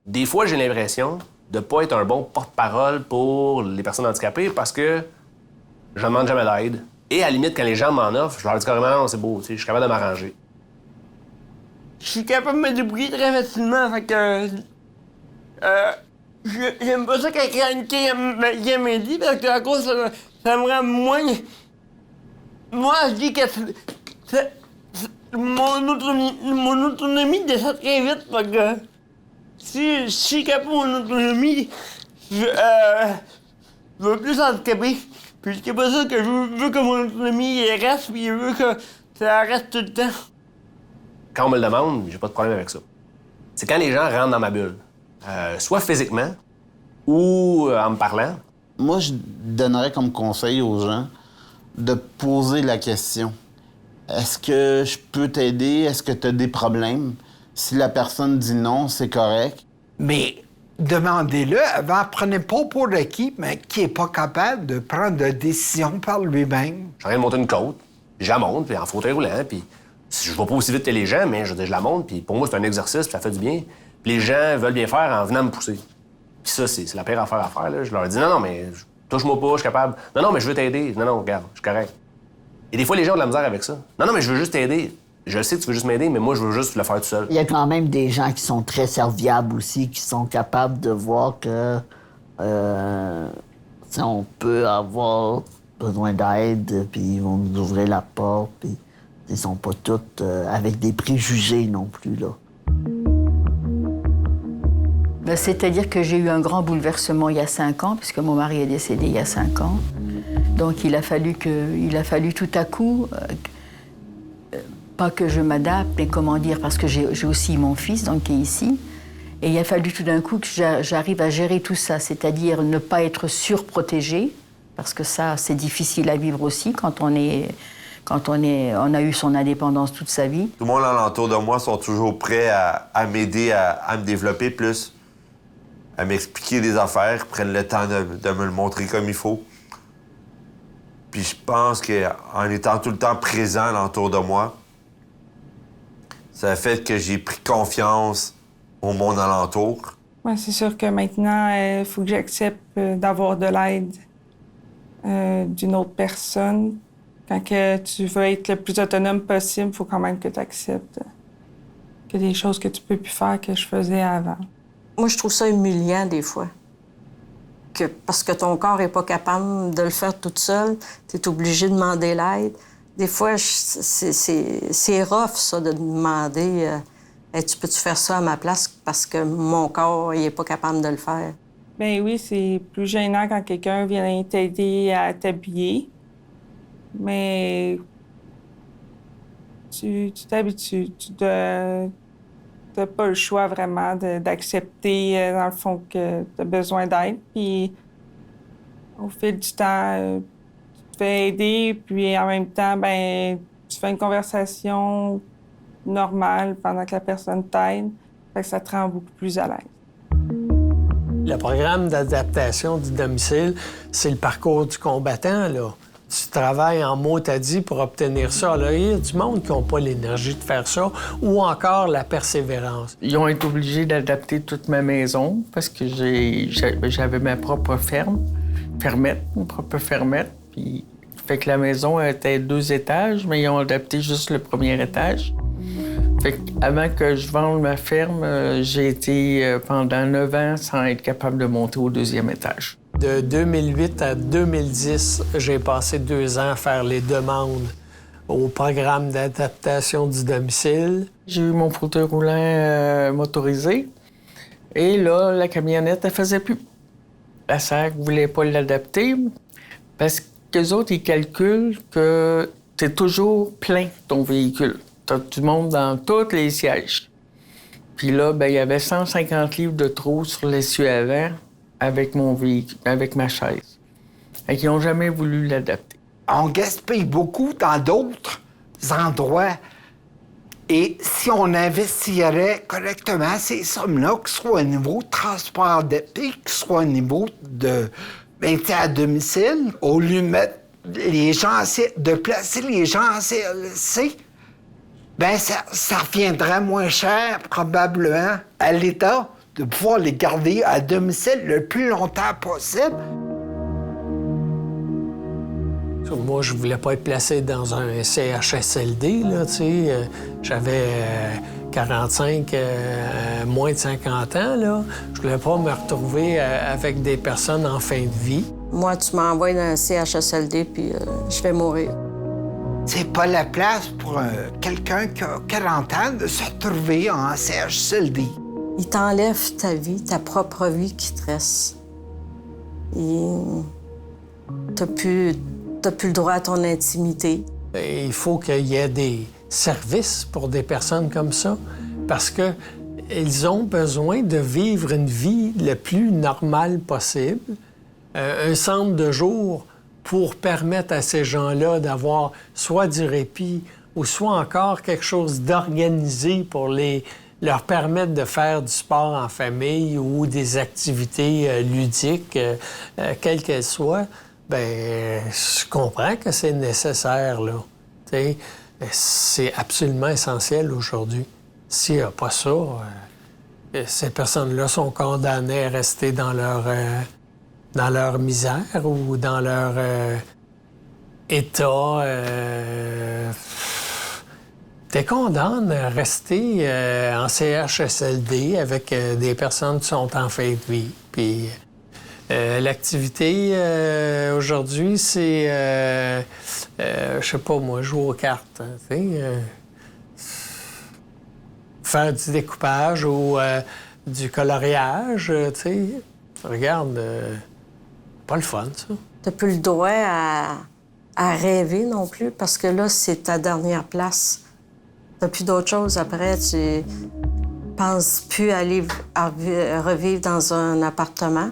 Des fois, j'ai l'impression de pas être un bon porte-parole pour les personnes handicapées parce que je ne demande jamais d'aide. Et à la limite, quand les gens m'en offrent, je leur dis carrément non, c'est beau, tu sais, je suis capable de m'arranger. Je suis capable de me débrouiller très facilement, fait que... j'aime pas ça quand quelqu'un vient m'aider parce que à cause ça me rend moins... Moi, je dis que mon autonomie descend très vite, fait que... Si je suis capable de mon autonomie, je veux plus handicapé. Puis c'est pas ça que je veux que mon autonomie reste, puis je veux que ça reste tout le temps. Quand on me le demande, j'ai pas de problème avec ça. C'est quand les gens rentrent dans ma bulle, soit physiquement ou en me parlant. Moi, je donnerais comme conseil aux gens de poser la question. Est-ce que je peux t'aider? Est-ce que tu as des problèmes? Si la personne dit non, c'est correct. Mais demandez-le avant, prenez pas pour acquis, mais qui est pas capable de prendre de décision par lui-même. Je suis en train de monter une côte, puis je la monte, puis en fauteuil roulant, puis je vais pas aussi vite que les gens, mais je la monte, puis pour moi, c'est un exercice, puis ça fait du bien. Puis les gens veulent bien faire en venant me pousser. Puis ça, c'est la pire affaire à faire, là. Je leur dis non, mais touche-moi pas, je suis capable. Non, mais je veux t'aider. Non, regarde, je suis correct. Et des fois, les gens ont de la misère avec ça. Non, mais je veux juste t'aider. Je sais que tu veux juste m'aider, mais moi, je veux juste le faire tout seul. Il y a quand même des gens qui sont très serviables aussi, qui sont capables de voir que si on peut avoir besoin d'aide, puis ils vont nous ouvrir la porte, puis ils sont pas tous avec des préjugés non plus, là. C'est-à-dire que j'ai eu un grand bouleversement il y a 5 ans, puisque mon mari est décédé il y a 5 ans. Donc il a fallu tout à coup... pas que je m'adapte, mais comment dire, parce que j'ai aussi mon fils donc, qui est ici. Et il a fallu tout d'un coup que j'arrive à gérer tout ça, c'est-à-dire ne pas être surprotégée, parce que ça, c'est difficile à vivre aussi quand on a eu son indépendance toute sa vie. Tout le monde alentour de moi sont toujours prêts à m'aider à me développer plus, à m'expliquer des affaires, prennent le temps de me le montrer comme il faut. Puis je pense qu'en étant tout le temps présent alentour de moi, ça a fait que j'ai pris confiance au monde alentour. Ouais, c'est sûr que maintenant, il faut que j'accepte d'avoir de l'aide d'une autre personne. Quand que tu veux être le plus autonome possible, il faut quand même que tu acceptes qu'il y a des choses que tu peux plus faire que je faisais avant. Moi, je trouve ça humiliant des fois. Parce que ton corps n'est pas capable de le faire toute seule, tu es obligé de demander l'aide. Des fois, c'est rough, ça, de demander hey, tu peux-tu faire ça à ma place parce que mon corps n'est pas capable de le faire. Bien oui, c'est plus gênant quand quelqu'un vient t'aider à t'habiller. Mais tu t'habitues. Tu n'as pas le choix vraiment d'accepter, dans le fond, que tu as besoin d'aide. Puis au fil du temps, tu te fais aider, puis en même temps, ben tu fais une conversation normale pendant que la personne t'aide. Fait que ça te rend beaucoup plus à l'aise. Le programme d'adaptation du domicile, c'est le parcours du combattant, là. Tu travailles en mot-à-dit pour obtenir ça. Là, il y a du monde qui n'a pas l'énergie de faire ça, ou encore la persévérance. Ils ont été obligés d'adapter toute ma maison parce que j'avais ma propre une propre fermette. Puis, fait que la maison était 2 étages, mais ils ont adapté juste le premier étage. Fait qu'avant que je vende ma ferme, j'ai été pendant 9 ans sans être capable de monter au 2e étage. De 2008 à 2010, j'ai passé 2 ans à faire les demandes au programme d'adaptation du domicile. J'ai eu mon fauteuil roulant motorisé. Et là, la camionnette, elle faisait plus. La SAC ne voulait pas l'adapter parce qu'eux autres, ils calculent que t'es toujours plein, ton véhicule. T'as du monde dans tous les sièges. Puis là, ben, il y avait 150 livres de trop sur l'essieu avant avec mon véhicule, avec ma chaise. Fait qu'ils n'ont jamais voulu l'adapter. On gaspille beaucoup dans d'autres endroits. Et si on investirait correctement ces sommes-là, que ce soit au niveau de transport adapté, que ce soit au niveau de maintien à domicile, au lieu de mettre les gens de placer les gens en CLSC, ben ça reviendrait moins cher, probablement, à l'État de pouvoir les garder à domicile le plus longtemps possible. Moi, je voulais pas être placé dans un CHSLD, là, tu sais. J'avais 45, moins de 50 ans, là. Je voulais pas me retrouver avec des personnes en fin de vie. Moi, tu m'envoies dans un CHSLD, puis je vais mourir. C'est pas la place pour quelqu'un qui a 40 ans de se retrouver en CHSLD. Il t'enlève ta vie, ta propre vie qui te reste. Et t'as plus le droit à ton intimité. Il faut qu'il y ait des services pour des personnes comme ça, parce qu'ils ont besoin de vivre une vie le plus normale possible. Un centre de jour pour permettre à ces gens-là d'avoir soit du répit ou soit encore quelque chose d'organisé pour leur permettre de faire du sport en famille ou des activités ludiques, quelles qu'elles soient, bien, je comprends que c'est nécessaire, là. T'sais, c'est absolument essentiel aujourd'hui. S'il n'y a pas ça, ces personnes-là sont condamnées à rester dans leur misère ou dans leur état. T'es condamné à rester en CHSLD avec des personnes qui sont en fin de vie. Puis l'activité aujourd'hui, c'est, je sais pas moi, jouer aux cartes. Faire du découpage ou du coloriage, tu sais. Regarde, pas le fun, ça. T'as plus le droit à rêver non plus, parce que là, c'est ta dernière place. T'as plus d'autre chose après. Tu penses plus aller revivre dans un appartement.